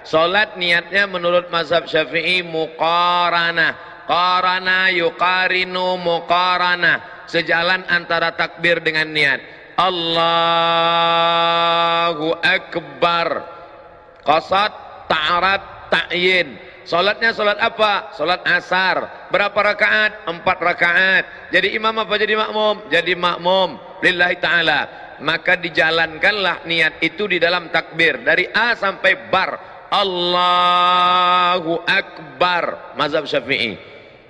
Salat niatnya menurut mazhab Syafi'i muqaranah. Qarana yuqarinu muqaranah. Sejalan antara takbir dengan niat. Allahu Akbar. Qasad, ta'arad, ta'yin. Salatnya salat apa? Salat asar. Berapa rakaat? 4 rakaat. Jadi imam apa jadi makmum? Jadi makmum lillahi ta'ala. Maka dijalankanlah niat itu di dalam takbir dari A sampai bar. Allahu Akbar, mazhab Syafi'i.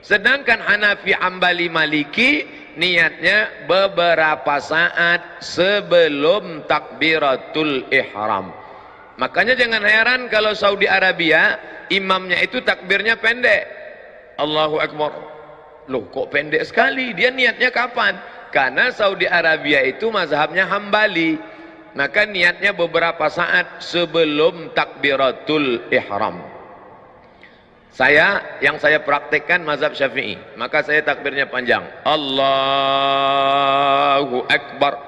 Sedangkan Hanafi, Hambali, Maliki niatnya beberapa saat sebelum takbiratul ihram. Makanya jangan heran kalau Saudi Arabia imamnya itu takbirnya pendek. Allahu Akbar. Loh, kok pendek sekali? Dia niatnya kapan? Karena Saudi Arabia itu mazhabnya Hambali. Maka niatnya beberapa saat sebelum takbiratul ihram. Yang saya praktekkan mazhab Syafi'i, maka saya takbirnya panjang. Allahu Akbar.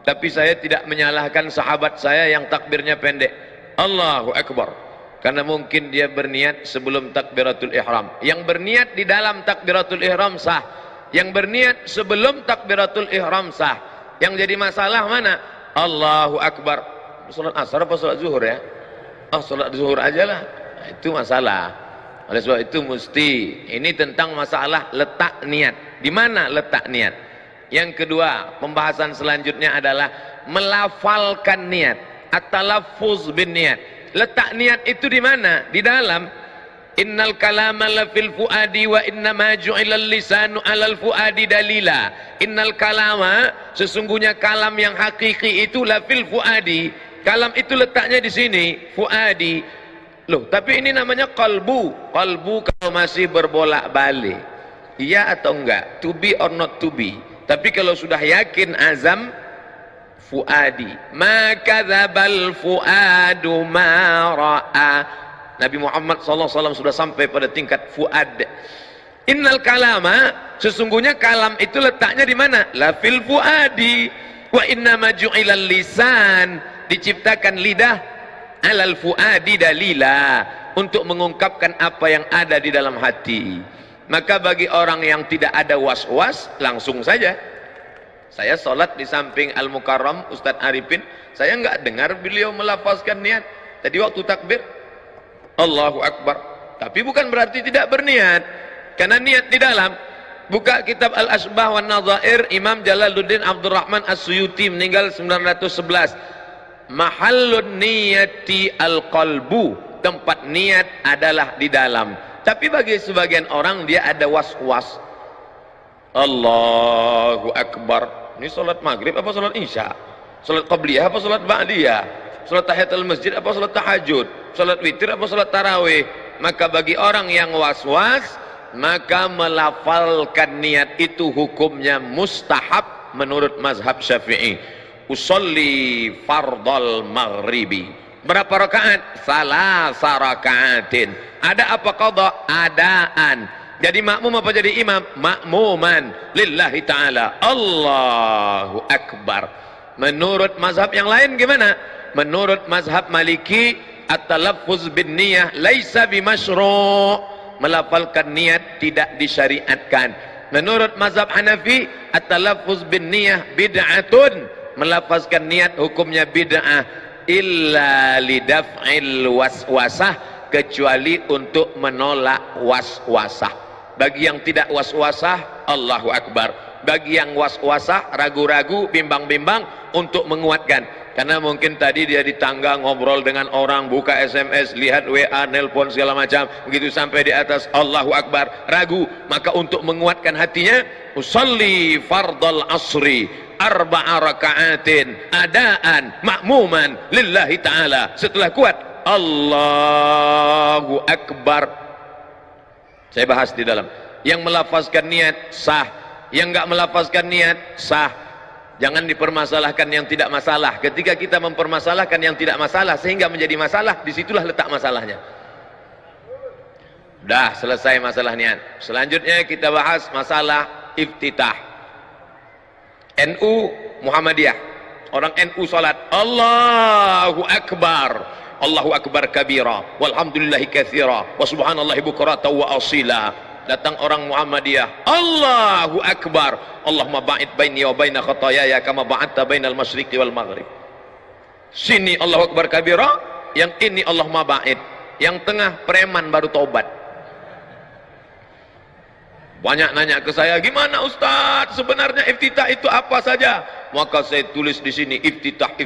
Tapi saya tidak menyalahkan sahabat saya yang takbirnya pendek. Allahu Akbar. Karena mungkin dia berniat sebelum takbiratul ihram. Yang berniat di dalam takbiratul ihram sah. Yang berniat sebelum takbiratul ihram sah. Yang jadi masalah mana? Allahu Akbar. Salat asar apa salat zuhur ya? Salat zuhur aja lah. Itu masalah. Oleh sebab itu mesti ini tentang masalah letak niat. Di mana letak niat? Yang kedua, pembahasan selanjutnya adalah melafalkan niat. At-talaffuz bin niat. Letak niat itu di mana? Di dalam. Innal kalama la fil fuadi wa inna ma ju'ilal lisanu 'alal fuadi dalila. Innal kalama, sesungguhnya kalam yang hakiki itu la fil fuadi. Kalam itu letaknya di sini, fuadi. Loh, tapi ini namanya qalbu. Qalbu kalau masih berbolak-balik. Iya atau enggak? To be or not to be. Tapi kalau sudah yakin azam, fuadi. Ma kadzabal fuadu ma ra'a. Nabi Muhammad SAW sudah sampai pada tingkat fuad. Innal kalama, sesungguhnya kalam itu letaknya di mana? La fil fuadi. Wa inna ma ju'ilal lisan, diciptakan lidah alal fuadi dalila, untuk mengungkapkan apa yang ada di dalam hati. Maka bagi orang yang tidak ada was-was, langsung saja. Saya sholat di samping Al-Mukarram Ustadz Arifin, saya nggak dengar beliau melafazkan niat. Tadi waktu takbir Allahu Akbar, tapi bukan berarti tidak berniat, karena niat di dalam. Buka kitab Al-Asbah wan Nadhair, Imam Jalaluddin Abdurrahman As-Suyuti meninggal 911. Mahallun niyati al-qalbu, tempat niat adalah di dalam. Tapi bagi sebagian orang dia ada was-was. Allahu Akbar, ini salat maghrib apa salat isya? Salat qabliyah apa salat ba'diyah? Salat tahiyatul masjid apa salat tahajud? Salat witir apa salat tarawih? Maka bagi orang yang was-was, maka melafalkan niat itu hukumnya mustahab menurut mazhab Syafi'i. Usolli fardal maghribi. Berapa rakaat? Salasa rakaatin. Ada apa qadha? Adaan. Jadi makmum apa jadi imam? Makmuman lillahi ta'ala. Allahu Akbar. Menurut mazhab yang lain gimana? Menurut mazhab Maliki, at-talaffuz bin niyah laisa bimasyru', melafalkan niat tidak disyariatkan. Menurut mazhab Hanafi, at-talaffuz bin niyah bid'atun, melafazkan niat hukumnya bid'ah, illa lidaf'il waswasah, kecuali untuk menolak waswasah. Bagi yang tidak waswasah, Allahu Akbar. Bagi yang waswasah, ragu-ragu, bimbang-bimbang, untuk menguatkan. Karena mungkin tadi dia di tangga ngobrol dengan orang, buka SMS, lihat WA, nelpon segala macam, begitu sampai di atas Allahu Akbar, ragu. Maka untuk menguatkan hatinya, usalli fardal asri arba'a raka'atin adaan makmuman lillahi ta'ala. Setelah kuat Allahu Akbar. Saya bahas di dalam. Yang melafazkan niat sah, yang enggak melafazkan niat sah. Jangan dipermasalahkan yang tidak masalah. Ketika kita mempermasalahkan yang tidak masalah sehingga menjadi masalah, disitulah letak masalahnya. Dah selesai masalah niat. Selanjutnya kita bahas masalah iftitah. NU Muhammadiyah, orang NU salat Allahu Akbar, Allahu akbar kabira, walhamdulillahi katsira, wa subhanallahi bukratan wa asila. Datang orang Muhammadiyah, Allahu akbar, Allahumma ba'id baini wa baina khataayaya kama ba'adta bainal masyriqi wal maghrib. Sini Allahu akbar kabira, yang ini Allahumma ba'id, yang tengah preman baru taubat. Banyak nanya ke saya, gimana Ustaz, sebenarnya iftitah itu apa saja? Maka saya tulis di sini, iftitah 1,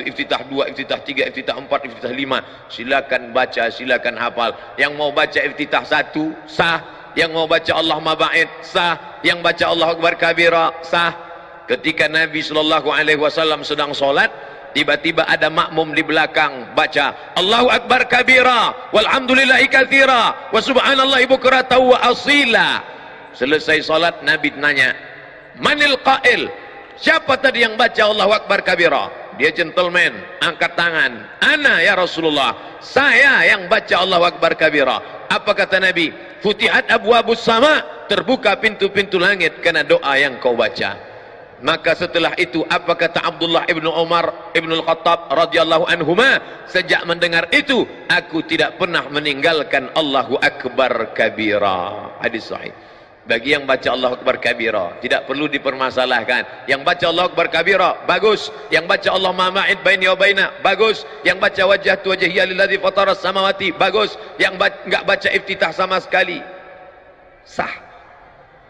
iftitah 2, iftitah 3, iftitah 4, iftitah 5. Silakan baca, silakan hafal. Yang mau baca iftitah 1 sah, yang mau baca Allahumma ba'id sah, yang baca Allahu akbar kabira sah. Ketika Nabi SAW sedang sholat, tiba-tiba ada makmum di belakang baca Allahu akbar kabira, walhamdulillahi katsira, wa subhanallahi bukratan wa asila. Selesai salat, Nabi nanya, manil qail, siapa tadi yang baca Allahu akbar kabira? Dia gentleman, angkat tangan, ana ya Rasulullah, saya yang baca Allahu akbar kabira. Apa kata Nabi? Futihat abwabus sama, terbuka pintu-pintu langit karena doa yang kau baca. Maka setelah itu apa kata Abdullah ibnu Umar ibnu Al-Khattab radhiyallahu anhuma, sejak mendengar itu aku tidak pernah meninggalkan Allahu akbar kabira. Hadis sahih. Bagi yang baca Allahu akbar kabira tidak perlu dipermasalahkan. Yang baca Allahu akbar kabira bagus, yang baca Allahumma ma'id baini wa baina bagus, yang baca wajhatu wajhiya lilladzi fataras samawati bagus, yang enggak baca iftitah sama sekali sah.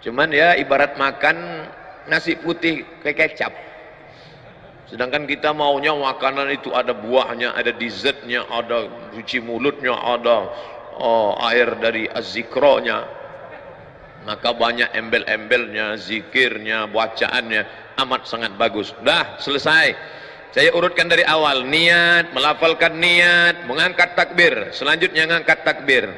Cuman ya ibarat makan nasi putih kayak kecap. Sedangkan kita maunya makanan itu ada buahnya, ada dessertnya, ada cuci mulutnya, ada air dari az-zikronya. Maka banyak embel-embelnya, zikirnya, bacaannya amat sangat bagus. Dah selesai. Saya urutkan dari awal, niat, melafalkan niat, mengangkat takbir, selanjutnya mengangkat takbir.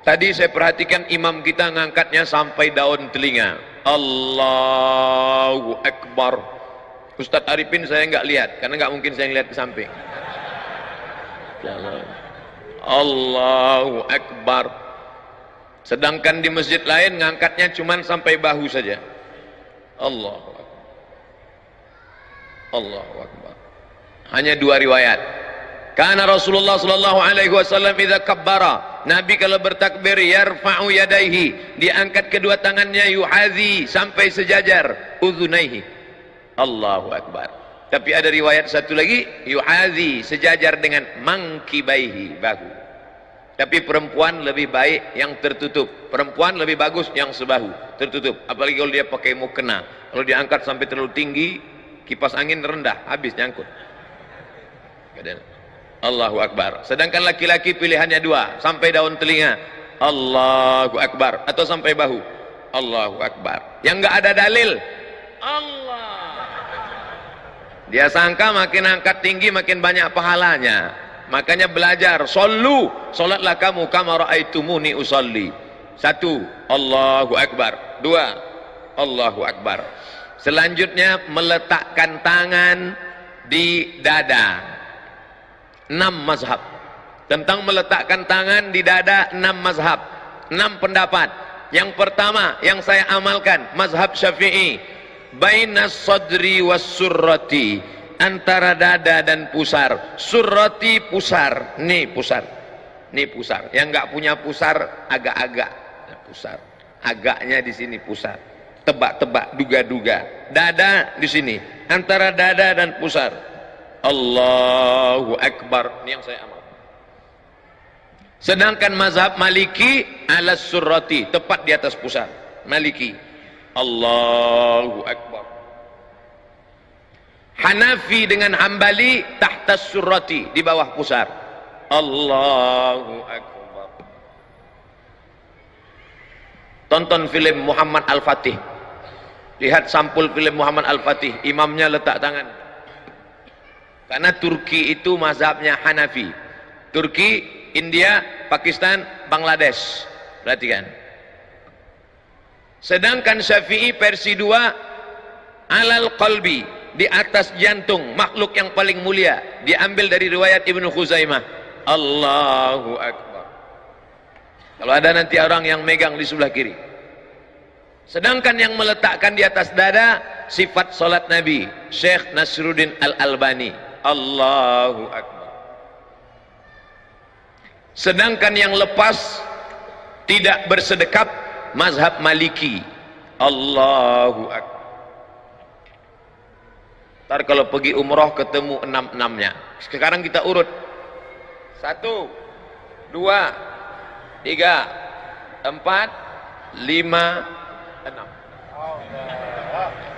Tadi saya perhatikan imam kita ngangkatnya sampai daun telinga. Allahu akbar. Ustadz Arifin saya nggak lihat karena nggak mungkin saya ngeliat ke samping. Allahu akbar. Sedangkan di masjid lain ngangkatnya cuman sampai bahu saja. Allahu akbar. Allahu akbar. Hanya dua riwayat. Karena Rasulullah sallallahu alaihi wasallam idza kabbara, Nabi kalau bertakbir yarfa'u yadaihi, diangkat kedua tangannya, yuhazi sampai sejajar udhunaihi. Allahu akbar. Tapi ada riwayat satu lagi, yuhazi sejajar dengan mangkibaihi, bahu. Tapi perempuan lebih baik yang tertutup, perempuan lebih bagus yang sebahu tertutup, apalagi kalau dia pakai mukena. Kalau diangkat sampai terlalu tinggi, kipas angin rendah, habis nyangkut. Allahu akbar. Sedangkan laki-laki pilihannya dua, sampai daun telinga Allahu akbar, atau sampai bahu Allahu akbar. Yang enggak ada dalil Allah. Dia sangka makin angkat tinggi makin banyak pahalanya. Makanya belajar, sallu, salatlah kamu kama raaitumuni usalli. Satu, Allahu akbar. Dua, Allahu akbar. Selanjutnya meletakkan tangan di dada. 6 mazhab tentang meletakkan tangan di dada, 6 mazhab, 6 pendapat. Yang pertama yang saya amalkan mazhab Syafi'i, bainas sadri was surrati, antara dada dan pusar. Surrati pusar, nih pusar, nih pusar. Yang enggak punya pusar agak-agak pusar, agaknya di sini pusar, tebak-tebak, duga-duga. Dada di sini, antara dada dan pusar. Allahu akbar. Ini yang saya amal. Sedangkan mazhab Maliki alas surrati, tepat di atas pusar. Maliki Allahu akbar. Hanafi dengan Hambali tahtas surrati, di bawah pusar. Allahu akbar. Tonton film Muhammad Al-Fatih, lihat sampul film Muhammad Al-Fatih, imamnya letak tangan. Karena Turki itu mazhabnya Hanafi. Turki, India, Pakistan, Bangladesh. Perhatikan. Sedangkan Syafi'i versi 2 alal qalbi, di atas jantung, makhluk yang paling mulia. Diambil dari riwayat Ibnu Khuzaimah. Allahu akbar. Kalau ada nanti orang yang megang di sebelah kiri. Sedangkan yang meletakkan di atas dada, sifat salat Nabi, Syekh Nasruddin Al-Albani. Allahu akbar. Sedangkan yang lepas tidak bersedekap mazhab Maliki. Allahu Akbar. Ntar kalau pergi umroh ketemu 6-6-nya. Sekarang kita urut 1, 2, 3, 4, 5, 6.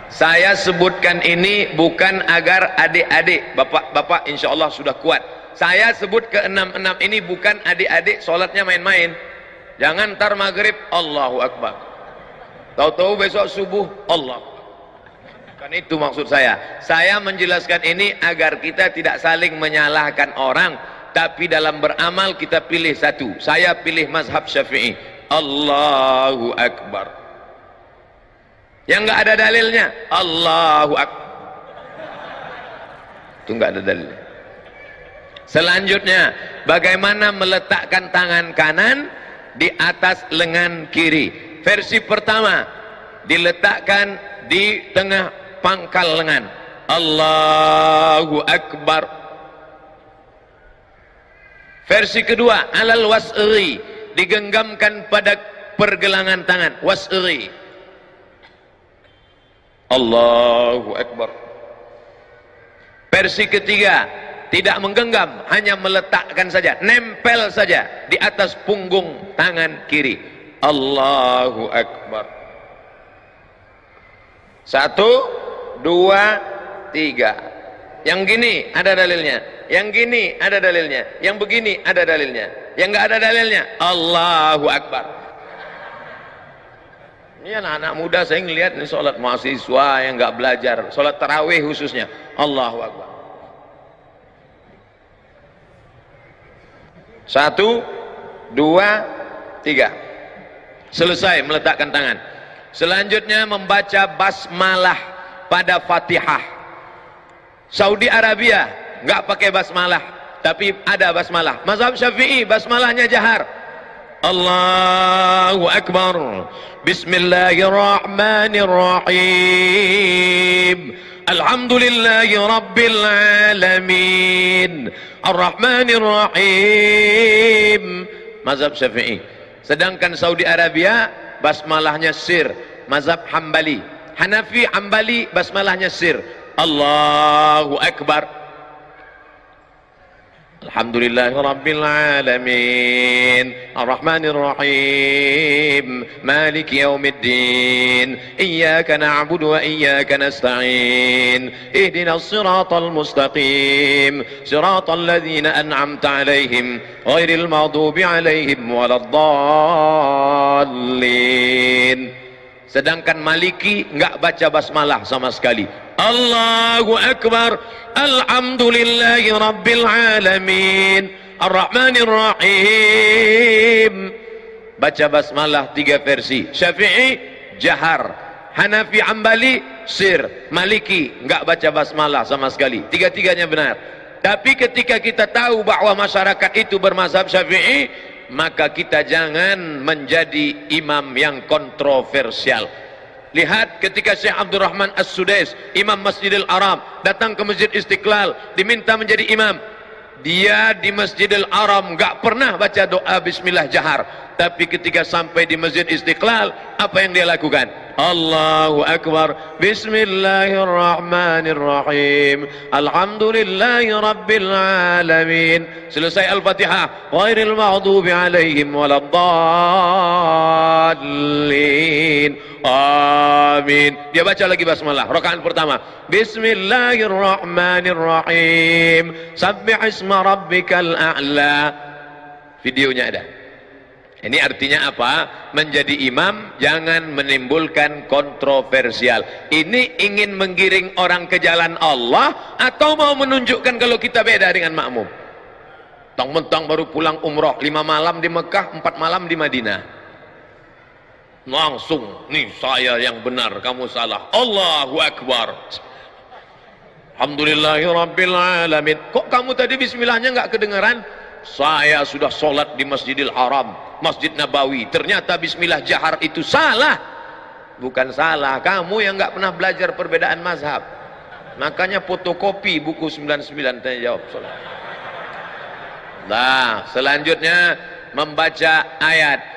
Saya sebutkan ini bukan agar adik-adik, bapak-bapak insya Allah sudah kuat. Saya sebut ke 6-6 ini bukan adik-adik sholatnya main-main. Jangan ntar maghrib Allahu Akbar, tahu-tahu besok subuh Allah. Kan itu maksud saya. Saya menjelaskan ini agar kita tidak saling menyalahkan orang, tapi dalam beramal kita pilih satu. Saya pilih mazhab Syafi'i. Allahu Akbar. Yang nggak ada dalilnya Allahu Akbar, itu nggak ada dalilnya. Selanjutnya, bagaimana meletakkan tangan kanan di atas lengan kiri. Versi pertama, diletakkan di tengah pangkal lengan. Allahu Akbar. Versi kedua, alal wasri, digenggamkan pada pergelangan tangan. Wasri. Allahu Akbar. Versi ketiga, tidak menggenggam, hanya meletakkan saja, nempel saja di atas punggung tangan kiri. Allahu Akbar. 1, 2, 3. Yang gini ada dalilnya, yang gini ada dalilnya, yang begini ada dalilnya, yang nggak ada dalilnya Allahu Akbar. Ini anak-anak muda saya ngelihat ini sholat mahasiswa yang nggak belajar, sholat tarawih khususnya. Allahu Akbar. 1, 2, 3. Selesai meletakkan tangan. Selanjutnya membaca basmalah pada Fatihah. Saudi Arabia nggak pakai basmalah, tapi ada basmalah. Mazhab Syafi'i basmalahnya jahar. Allahu Akbar. Bismillahirrahmanirrahim. Alhamdulillahi Rabbil Alamin. Ar-Rahmanir Rahim. Mazhab Syafi'i. Sedangkan Saudi Arabia basmalahnya sir. Mazhab Hambali. Hanafi Hambali basmalahnya sir. Allahu Akbar. Alhamdulillahi Rabbil Alamin. Ar-Rahmanir Rahim. Maliki Yawmiddin. Iyyaka na'budu wa iyyaka nasta'in. Ihdinas siratal mustaqim. Siratal ladzina an'amta 'alaihim ghairil maghdubi 'alaihim waladdallin. Sedangkan Maliki enggak baca basmalah sama sekali. Allahu Akbar. Alhamdulillahi Rabbil Alamin. Ar-Rahmanir Rahim. Baca basmalah 3 versi. Syafi'i jahar, Hanafi Hambali sir, Maliki enggak baca basmalah sama sekali. Tiga-tiganya benar. Tapi ketika kita tahu bahwa masyarakat itu bermazhab Syafi'i, maka kita jangan menjadi imam yang kontroversial. Lihat ketika Syekh Abdurrahman As-Sudais, imam Masjidil Haram, datang ke Masjid Istiqlal, diminta menjadi imam. Dia di Masjidil Haram nggak pernah baca doa bismillah jahar, tapi ketika sampai di Masjid Istiqlal, apa yang dia lakukan? Allahu Akbar. Bismillahirrahmanirrahim. Alhamdulillahi Rabbil Alamin. Selesai Al-Fatihah. Ghairil maghdubi alaihim waladdallin. Amin. Dia baca lagi basmalah. Rakaat pertama. Bismillahirrahmanirrahim. Sabbih isma rabbikal a'la. Videonya ada. Ini artinya apa? Menjadi imam jangan menimbulkan kontroversial. Ini ingin menggiring orang ke jalan Allah atau mau menunjukkan kalau kita beda dengan makmum? Mentang-mentang baru pulang umroh 5 malam di Mekah, 4 malam di Madinah. Langsung, nih saya yang benar, kamu salah. Allahu Akbar. Alhamdulillahi Rabbil Alamin. Kok kamu tadi bismillahnya nggak kedengaran? Saya sudah sholat di Masjidil Haram, Masjid Nabawi, ternyata bismillah jahar itu salah. Bukan salah, kamu yang nggak pernah belajar perbedaan mazhab. Makanya fotokopi buku 99 tanya jawab sholat. Nah, selanjutnya membaca ayat.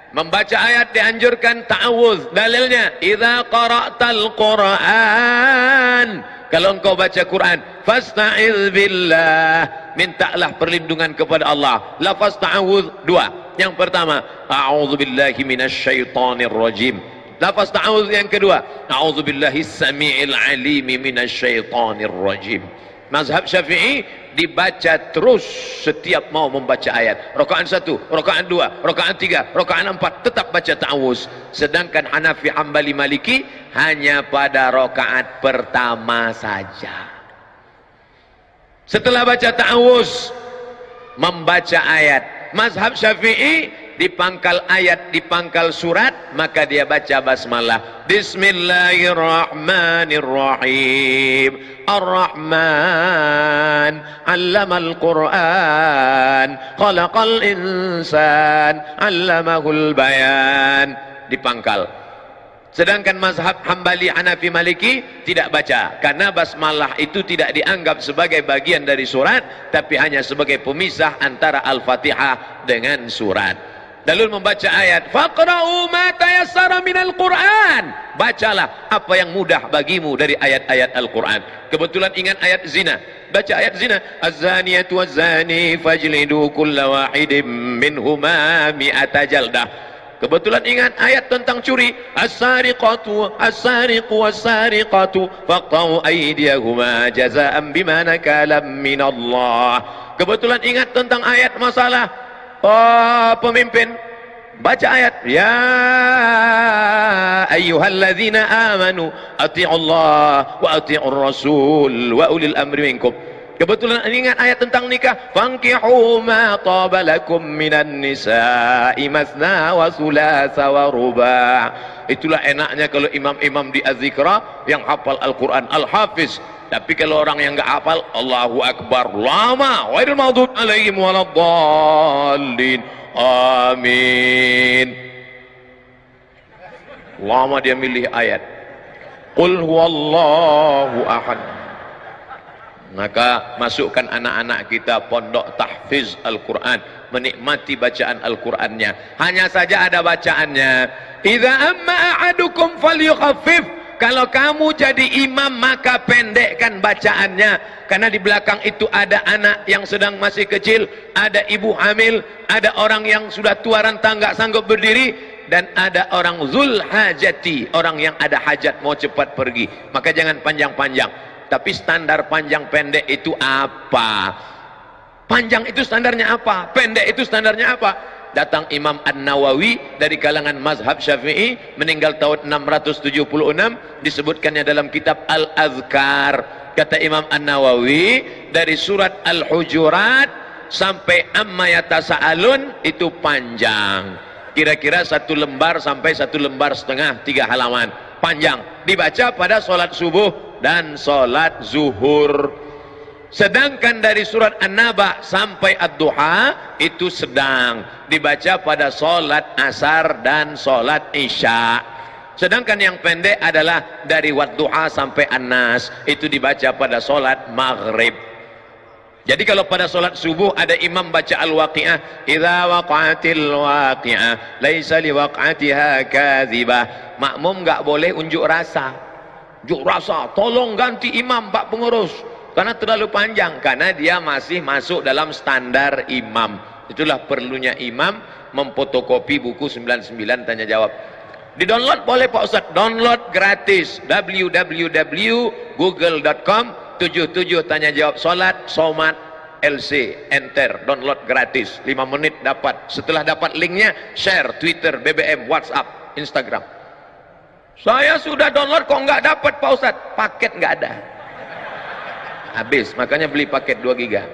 Membaca ayat dianjurkan ta'awudz. Dalilnya, idza qara'tal Qur'an, kalau engkau baca Quran, fasta'iz billah, mintalah perlindungan kepada Allah. Lafaz ta'awudz dua. Yang pertama, a'udzubillahi minasyaitonir rajim. Lafaz ta'awudz yang kedua, a'udzubillahis samii'il 'aliim minasyaitonir rajim. Mazhab Syafi'i dibaca terus setiap mau membaca ayat. Rakaat 1, rakaat 2, rakaat 3, rakaat 4 tetap baca ta'awuz. Sedangkan Hanafi, Hambali, Maliki hanya pada rakaat pertama saja. Setelah baca ta'awuz, membaca ayat. Mazhab Syafi'i di pangkal ayat, di pangkal surat, maka dia baca basmalah. Bismillahirrahmanirrahim. Ar-Rahman 'allamal Qur'an, khalaqal insan, 'allamahul bayan. Di pangkal. Sedangkan mazhab Hambali, Hanafi, Maliki tidak baca, karena basmalah itu tidak dianggap sebagai bagian dari surat, tapi hanya sebagai pemisah antara Al-Fatihah dengan surat. Lalu membaca ayat, faqra'u ma tayassara minal Qur'an, bacalah apa yang mudah bagimu dari ayat-ayat Al-Quran. Kebetulan ingat ayat zina, baca ayat zina, az-zaniyatu waz-zani fajlidu kulla wahidin minhuma mi'ata jaldah. Kebetulan ingat ayat tentang curi, as-sariqatu as-sariqu was-sariqatu faqta'u aydiyahuma jazaa'an bima nakalam minallah. Kebetulan ingat tentang ayat masalah pemimpin, baca ayat, ya ayyuhalladzina amanu ati'ullah wa ati'ur rasul wa ulil amri minkum. Kebetulan ingat ayat tentang nikah, fankihu ma taba lakum minan nisa'i masna wa thulatha wa ruba'. Itulah enaknya kalau imam-imam di Az-Zikra yang hafal Al-Quran, Al-Hafiz. Tapi kalau orang yang enggak hafal, Allahu Akbar lama, ghairil maghdub alaihim waladdallin, amin. Lama dia milih ayat, qul huwallahu ahad. Maka masukkan anak-anak kita pondok tahfiz Al-Quran, menikmati bacaan Al-Qurannya. Hanya saja ada bacaannya, idza amma ahadukum falyukhaffif. Kalau kamu jadi imam maka pendekkan bacaannya, karena di belakang itu ada anak yang sedang masih kecil, ada ibu hamil, ada orang yang sudah tua renta nggak sanggup berdiri, dan ada orang zul hajati, orang yang ada hajat mau cepat pergi. Maka jangan panjang-panjang. Tapi standar panjang pendek itu apa? Panjang itu standarnya apa? Pendek itu standarnya apa? Datang Imam An-Nawawi dari kalangan mazhab Syafi'i, meninggal tahun 676, disebutkannya dalam kitab Al-Azkar. Kata Imam An-Nawawi, dari surat Al-Hujurat sampai Amma Yatasa'alun itu panjang. Kira-kira 1 lembar sampai 1 lembar setengah, 3 halaman. Panjang. Dibaca pada sholat subuh dan sholat zuhur. Sedangkan dari surat An-Naba sampai Ad-Duha itu sedang, dibaca pada sholat asar dan sholat isya. Sedangkan yang pendek adalah dari Wad-Duha sampai An-Nas, itu dibaca pada sholat maghrib. Jadi kalau pada sholat subuh ada imam baca Al-Waqi'ah, idza waqa'atil waqi'ah laisa liwaq'atiha kadzibah. Makmum nggak boleh unjuk rasa. Unjuk rasa, tolong ganti imam Pak Pengurus, karena terlalu panjang, karena dia masih masuk dalam standar imam. Itulah perlunya imam memfotokopi buku 99 tanya jawab. Di download boleh Pak Ustaz, download gratis, www.google.com 77 tanya jawab solat somat LC, enter, download gratis, 5 menit dapat. Setelah dapat linknya, share Twitter, BBM, WhatsApp, Instagram. Saya sudah download kok nggak dapat Pak Ustaz, paket nggak ada, habis, makanya beli paket 2 giga.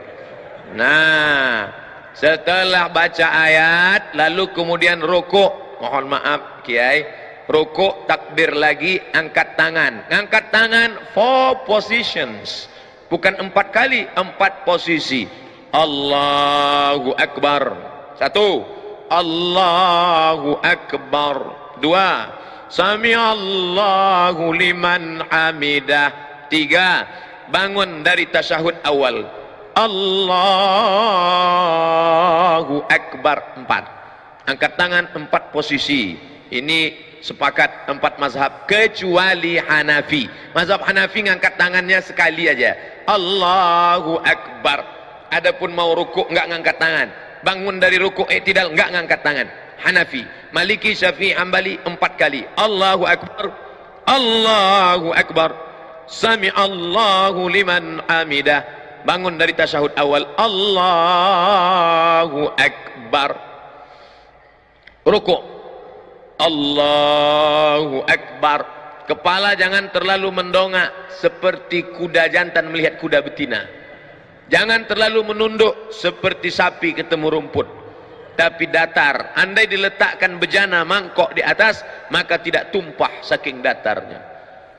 Nah, setelah baca ayat lalu kemudian rukuk, mohon maaf Kiai, rukuk, takbir lagi, angkat tangan. Angkat tangan 4 positions, bukan 4 kali, 4 posisi. Allahu Akbar, 1, Allahu Akbar, 2, Sami'allahu liman hamidah, 3, bangun dari tasyahud awal. Allahu Akbar 4. Angkat tangan 4 posisi. Ini sepakat 4 mazhab kecuali Hanafi. Mazhab Hanafi ngangkat tangannya sekali aja. Allahu Akbar. Adapun mau rukuk enggak ngangkat tangan. Bangun dari rukuk i'tidal enggak ngangkat tangan. Hanafi, Maliki, Syafi'i, Hambali 4 kali. Allahu Akbar. Allahu Akbar. Sami'allahu liman hamidah. Bangun dari tasyahud awal. Allahu Akbar. Rukuk. Allahu Akbar. Kepala jangan terlalu mendongak seperti kuda jantan melihat kuda betina. Jangan terlalu menunduk seperti sapi ketemu rumput. Tapi datar. Andai diletakkan bejana mangkok di atas, maka tidak tumpah saking datarnya.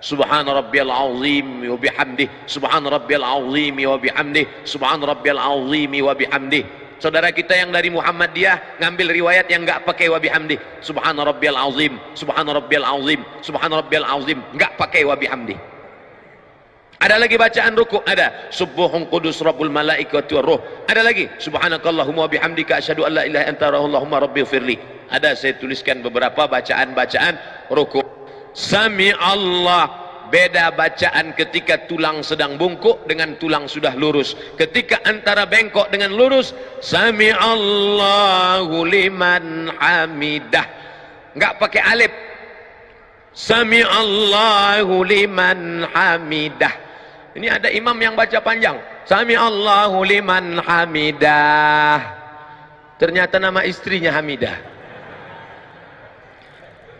Subhana rabbiyal azim wa bihamdih. Subhana rabbiyal azim wa bihamdih. Subhana rabbiyal azim wa bihamdih. Saudara kita yang dari Muhammadiyah ngambil riwayat yang enggak pakai wa bihamdih. Subhana rabbiyal azim. Subhana rabbiyal azim. Subhana rabbiyal azim. Enggak pakai wa bihamdih. Ada lagi bacaan rukuk, ada Subbuhun qudus rabbul malaikati war ruh. Ada lagi subhanakallahumma wa bihamdika asyhadu an la ilaha illa anta allahumma rabbighfirli. Ada saya tuliskan beberapa bacaan-bacaan rukuk. Sami Allah. Beda bacaan ketika tulang sedang bungkuk dengan tulang sudah lurus. Ketika antara bengkok dengan lurus, Sami Allahu liman hamidah. Enggak pakai alif. Sami Allahu liman hamidah. Ini ada imam yang baca panjang. Sami Allahu liman hamidah. Ternyata nama istrinya Hamidah.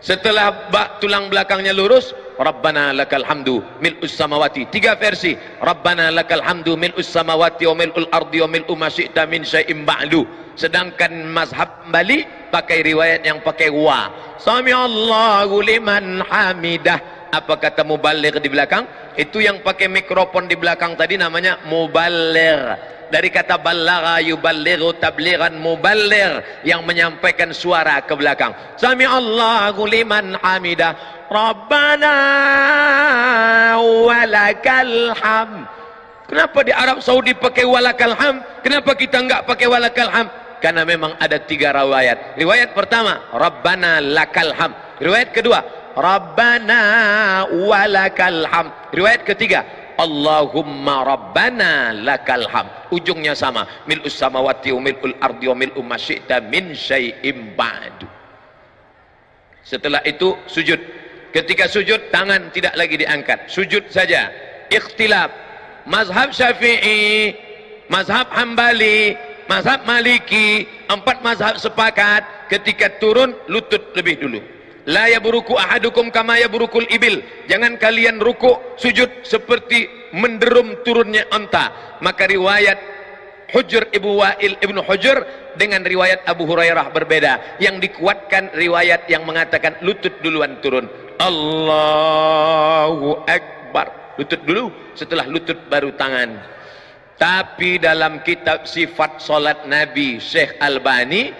Setelah tulang belakangnya lurus, Rabbana lakal hamdu mil'us samawati. 3 versi. Rabbana lakal hamdu mil'us samawati wa mil'ul ardi wa mil'u ma syi'ta min syai'im ba'du. Sedangkan mazhab Bali pakai riwayat yang pakai wa. Sami Allahu liman hamidah. Apa kata muballigh di belakang? Itu yang pakai mikrofon di belakang tadi namanya muballigh. Dari kata ballagha yuballighu tablighan, muballigh yang menyampaikan suara ke belakang. Sami Allahu liman hamidah. Rabbana walakal hamd. Kenapa di Arab Saudi pakai walakal hamd? Kenapa kita enggak pakai walakal hamd? Karena memang ada 3 riwayat. Riwayat pertama, Rabbana lakal hamd. Riwayat kedua, Rabbana walakal hamd. Riwayat ketiga, Allahumma Rabbana lakal hamd. Ujungnya sama, mil'us samawati wa mil'ul ardi wa mil'u ma syi'ta min syai'im ba'du. Setelah itu sujud. Ketika sujud tangan tidak lagi diangkat, sujud saja. Ikhtilaf. Mazhab Syafi'i, mazhab Hambali, mazhab Maliki, 4 mazhab sepakat ketika turun lutut lebih dulu. La yaburuku ahadukum kama yaburukul ibil. Jangan kalian rukuk sujud seperti menderum turunnya unta. Maka riwayat Hujr Ibnu Wa'il Ibnu Hujr dengan riwayat Abu Hurairah berbeda. Yang dikuatkan riwayat yang mengatakan lutut duluan turun. Allahu Akbar. Lutut dulu, setelah lutut baru tangan. Tapi dalam kitab sifat solat Nabi Syekh Albani,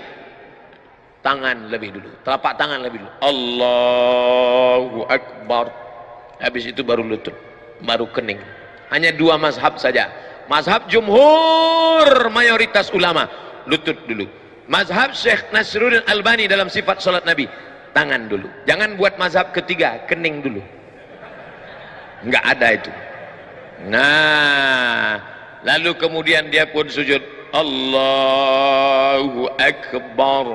tangan lebih dulu, telapak tangan lebih dulu. Allahu Akbar. Habis itu baru lutut, baru kening. Hanya 2 mazhab saja. Mazhab jumhur mayoritas ulama, lutut dulu. Mazhab Syekh Nasruddin Albani dalam sifat salat Nabi, tangan dulu. Jangan buat mazhab ketiga, kening dulu. Enggak ada itu. Nah, lalu kemudian dia pun sujud. Allahu Akbar.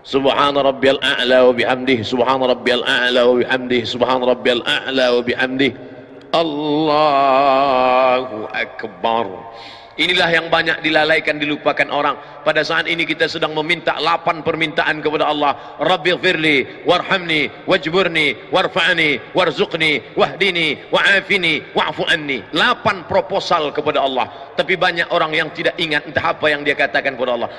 Subhana rabbiyal a'la wa bihamdihi. Subhana rabbiyal a'la wa bihamdihi. Subhana rabbiyal a'la wa bihamdihi. Allahu Akbar. Inilah yang banyak dilalaikan, dilupakan orang. Pada saat ini kita sedang meminta 8 permintaan kepada Allah. Rabbighfirli warhamni wajburni warfa'ni warzuqni wahdini wa'afini wa'fu anni. 8 proposal kepada Allah. Tapi banyak orang yang tidak ingat entah apa yang dia katakan kepada Allah.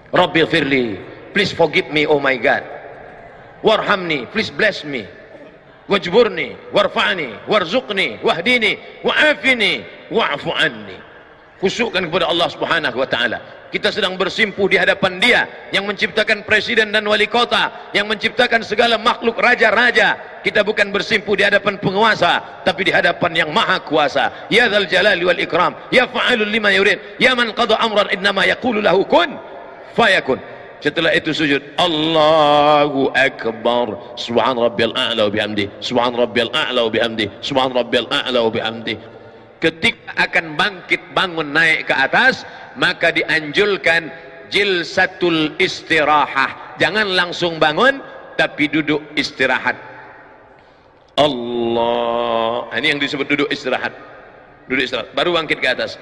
Rabbighfirli, please forgive me, oh my God. Warhamni, please bless me. Wajburni warfa'ni warzuqni wahdini wa'afini wa'fu anni. Khusyukkan kepada Allah Subhanahu wa taala. Kita sedang bersimpuh di hadapan Dia yang menciptakan presiden dan wali kota, yang menciptakan segala makhluk, raja-raja. Kita bukan bersimpuh di hadapan penguasa, tapi di hadapan yang maha kuasa. Ya dzal jalali wal ikram, ya fa'alul lima yurid, ya man qada amran innama yaqulu lahu kun fayakun. Setelah itu sujud, Allahu akbar, subhan rabbiyal a'la wa bihamdi, subhan rabbiyal a'la wa bihamdi, subhan rabbiyal a'la wa bihamdi. Ketika akan bangkit bangun naik ke atas, maka dianjurkan jilsatul istirahah. Jangan langsung bangun, tapi duduk istirahat. Allah, ini yang disebut duduk istirahat. Duduk istirahat, baru bangkit ke atas.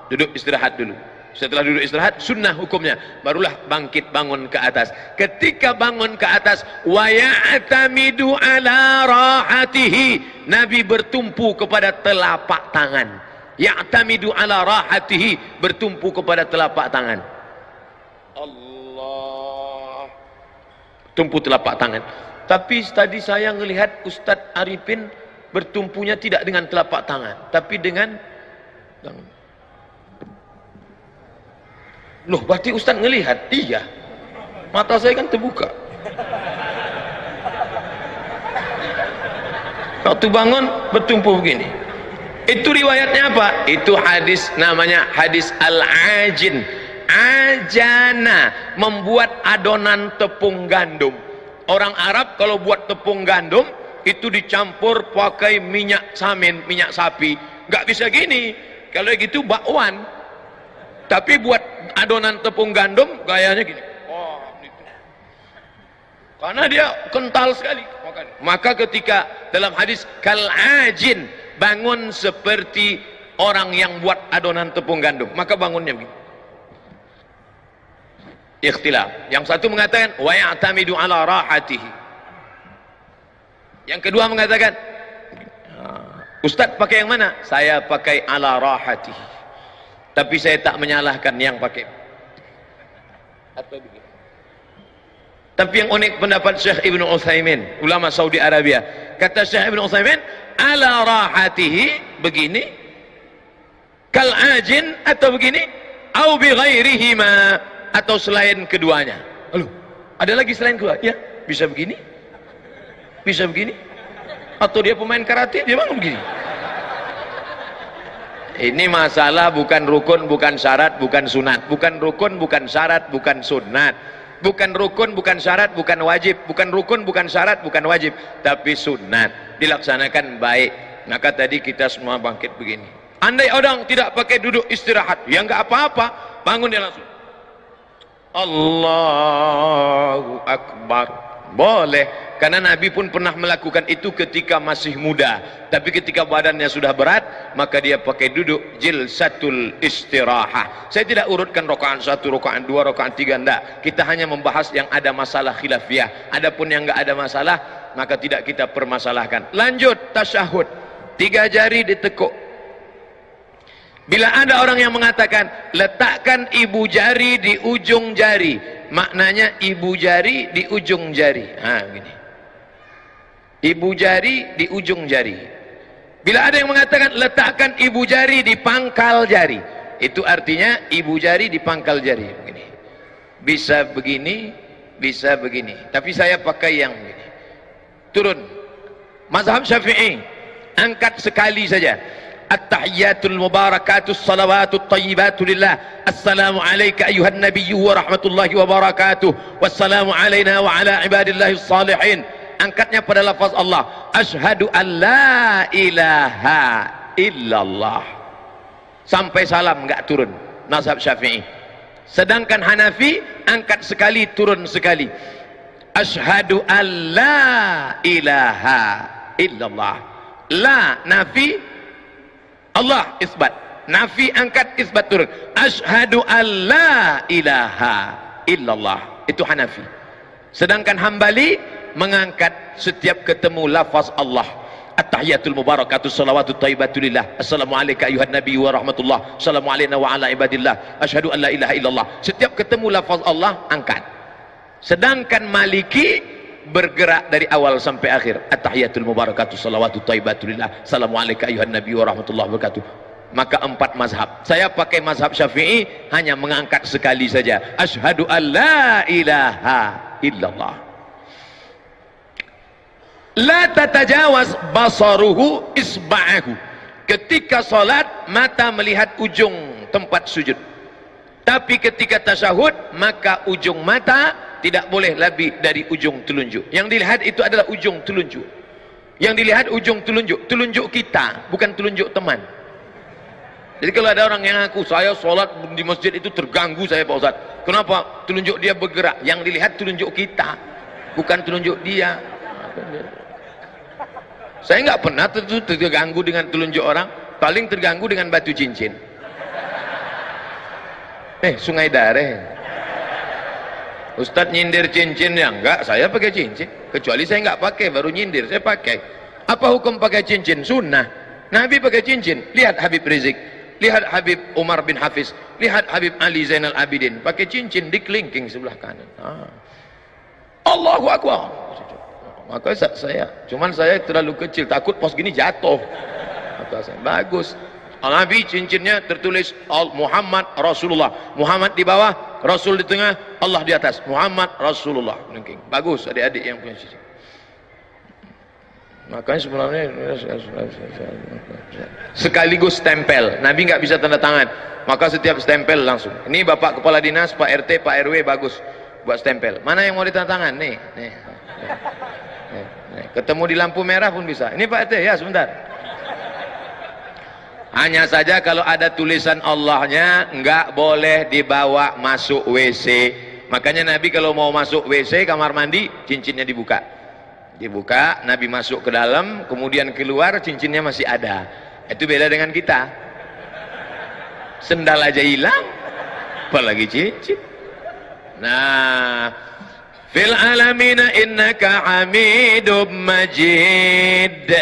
Duduk istirahat dulu. Setelah duduk istirahat, sunnah hukumnya, barulah bangkit bangun ke atas. Ketika bangun ke atas, wa ya'tamidu ala rahatihi, Nabi bertumpu kepada telapak tangan. Ya'tamidu ala rahatihi, bertumpu kepada telapak tangan. Allah, tumpu telapak tangan. Tapi tadi saya melihat Ustadz Arifin bertumpunya tidak dengan telapak tangan, tapi dengan tangan. Loh, berarti Ustaz ngelihat? Iya, mata saya kan terbuka. Waktu bangun bertumpu begini. Itu riwayatnya apa? Itu hadis, namanya hadis al-ajin. Ajana, membuat adonan tepung gandum. Orang Arab kalau buat tepung gandum itu dicampur pakai minyak samin, minyak sapi. Nggak bisa gini. Kalau gitu bakwan. Tapi buat adonan tepung gandum gayanya gini. Gitu. Karena dia kental sekali. Maka ketika dalam hadis kal'ajin, bangun seperti orang yang buat adonan tepung gandum, maka bangunnya begini. Ikhtilaf. Yang satu mengatakan wa ya'tamidu ala rahatihi. Yang kedua mengatakan, Ustaz pakai yang mana? Saya pakai ala rahatihi. Tapi saya tak menyalahkan yang pakai. Atau begini. Tapi yang unik pendapat Syekh Ibn Utsaimin, ulama Saudi Arabia. Kata Syekh Ibn Utsaimin, ala rahatihi, begini, kal ajin, atau begini, au bi ghairihima, atau selain keduanya. Halo, ada lagi selain kedua? Ya, bisa begini, bisa begini, atau dia pemain karate, dia bangun begini. Ini masalah bukan rukun, bukan syarat, bukan sunat. Bukan rukun, bukan syarat, bukan sunat. Bukan rukun, bukan syarat, bukan wajib. Bukan rukun, bukan syarat, bukan wajib. Tapi sunat. Dilaksanakan baik. Maka tadi kita semua bangkit begini. Andai orang tidak pakai duduk istirahat, ya nggak apa-apa. Bangun dia langsung. Allahu Akbar. Boleh. Karena Nabi pun pernah melakukan itu ketika masih muda. Tapi ketika badannya sudah berat, maka dia pakai duduk jilsatul istirahah. Saya tidak urutkan rakaat 1, rakaat 2, rakaat 3, enggak. Kita hanya membahas yang ada masalah khilafiyah. Adapun yang enggak ada masalah, maka tidak kita permasalahkan. Lanjut tasyahud. 3 jari ditekuk. Bila ada orang yang mengatakan letakkan ibu jari di ujung jari, maknanya ibu jari di ujung jari. Gini. Ibu jari di ujung jari. Bila ada yang mengatakan letakkan ibu jari di pangkal jari, itu artinya ibu jari di pangkal jari. Begini. Bisa begini, bisa begini. Tapi saya pakai yang begini. Turun. Mazhab Syafi'i, angkat sekali saja. At-tahiyyatul mubarakatus salawatut tayyibatu lillah. Assalamu alayka ayuhan nabiyyu wa rahmatullahi wa barakatuh. Wassalamu alayna wa ala ibadillahis salihin. Angkatnya pada lafaz Allah, asyhadu an la ilaha illallah, sampai salam enggak turun. Mazhab Syafi'i. Sedangkan Hanafi angkat sekali, turun sekali. Asyhadu an la ilaha illallah. La nafi, Allah isbat. Nafi angkat, isbat turun. Asyhadu an la ilaha illallah. Itu Hanafi. Sedangkan Hambali mengangkat setiap ketemu lafaz Allah. At-tahiyatul mubarakatus salawatut thayyibatu lillah. Assalamu alayka ayuhan nabiyyu wa rahmatullah. Assalamu alayna wa ala ibadillah. Asyhadu an la ilaha illallah. Setiap ketemu lafaz Allah angkat. Sedangkan Maliki bergerak dari awal sampai akhir. At-tahiyatul mubarakatus salawatut thayyibatu lillah. Assalamu alayka ayuhan nabiyyu wa rahmatullah wa barakatuh. maka 4 mazhab. Saya pakai mazhab Syafi'i, hanya mengangkat sekali saja, asyhadu an la ilaha illallah. La tatajawaz basaruhu isba'ahu. Ketika salat mata melihat ujung tempat sujud, tapi ketika tasyahud maka ujung mata tidak boleh lebih dari ujung telunjuk. Yang dilihat itu adalah ujung telunjuk. Yang dilihat ujung telunjuk, telunjuk kita, bukan telunjuk teman. Jadi kalau ada orang yang ngaku, saya sholat di masjid itu terganggu saya Pak Ustaz. Kenapa? Telunjuk dia bergerak. Yang dilihat telunjuk kita, bukan telunjuk dia. Saya nggak pernah terganggu dengan telunjuk orang. Paling terganggu dengan batu cincin. Sungai Dareh. Ustadz nyindir cincin ya? Enggak, saya pakai cincin. Kecuali saya nggak pakai, baru nyindir. Saya pakai. Apa hukum pakai cincin? Sunnah. Nabi pakai cincin. Lihat Habib Rizik. Lihat Habib Umar bin Hafiz, lihat Habib Ali Zainal Abidin pakai cincin di kelingking sebelah kanan. Allahu Akbar. Maka cuman saya terlalu kecil, takut pos gini jatuh. Maka saya, bagus. Nabi cincinnya tertulis Muhammad Rasulullah. Muhammad di bawah, Rasul di tengah, Allah di atas. Muhammad Rasulullah. Bagus adik-adik yang punya cincin. Makanya sebenarnya sekaligus stempel. Nabi nggak bisa tanda tangan, maka setiap stempel langsung. Ini Bapak Kepala Dinas, Pak RT, Pak RW, bagus buat stempel. Mana yang mau ditanda tangan? Nih. Ketemu di lampu merah pun bisa. Ini Pak RT ya, sebentar. Hanya saja kalau ada tulisan Allahnya nggak boleh dibawa masuk WC. Makanya Nabi kalau mau masuk WC kamar mandi, cincinnya dibuka. Nabi masuk ke dalam, kemudian keluar, cincinnya masih ada. Itu beda dengan kita. Sendal aja hilang, apalagi cincin. Nah, fil alamina innaka hamidum majid.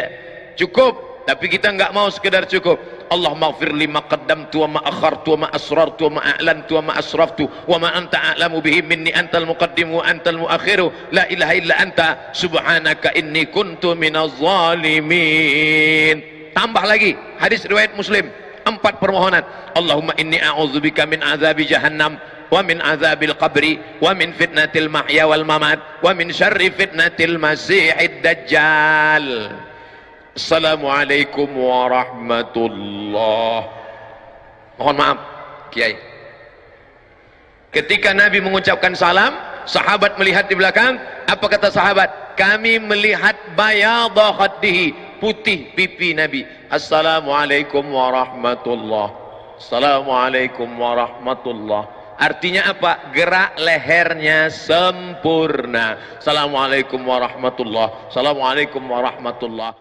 Cukup, tapi kita nggak mau sekedar cukup. Allahumma ighfir li ma qaddamtu wa ma akhartu wa ma asrartu wa ma a'lantu wa ma asraftu wa ma anta a'lamu bihi minni antal muqaddimu wa antal muakhiru la ilaha illa anta subhanaka inni kuntu minaz zalimin. Tambah lagi hadis riwayat Muslim, 4 permohonan. Allahumma inni a'udzubika min azabi jahannam wa min azabil qabri wa min fitnatil mahya wal mamat wa min syarri fitnatil masiihid dajjal. Assalamualaikum warahmatullah. Mohon maaf Kiai, ketika Nabi mengucapkan salam, sahabat melihat di belakang. Apa kata sahabat? Kami melihat bayadha khaddihi, putih pipi Nabi. Assalamualaikum warahmatullah. Assalamualaikum warahmatullah. Artinya apa? Gerak lehernya sempurna. Assalamualaikum warahmatullah. Assalamualaikum warahmatullah.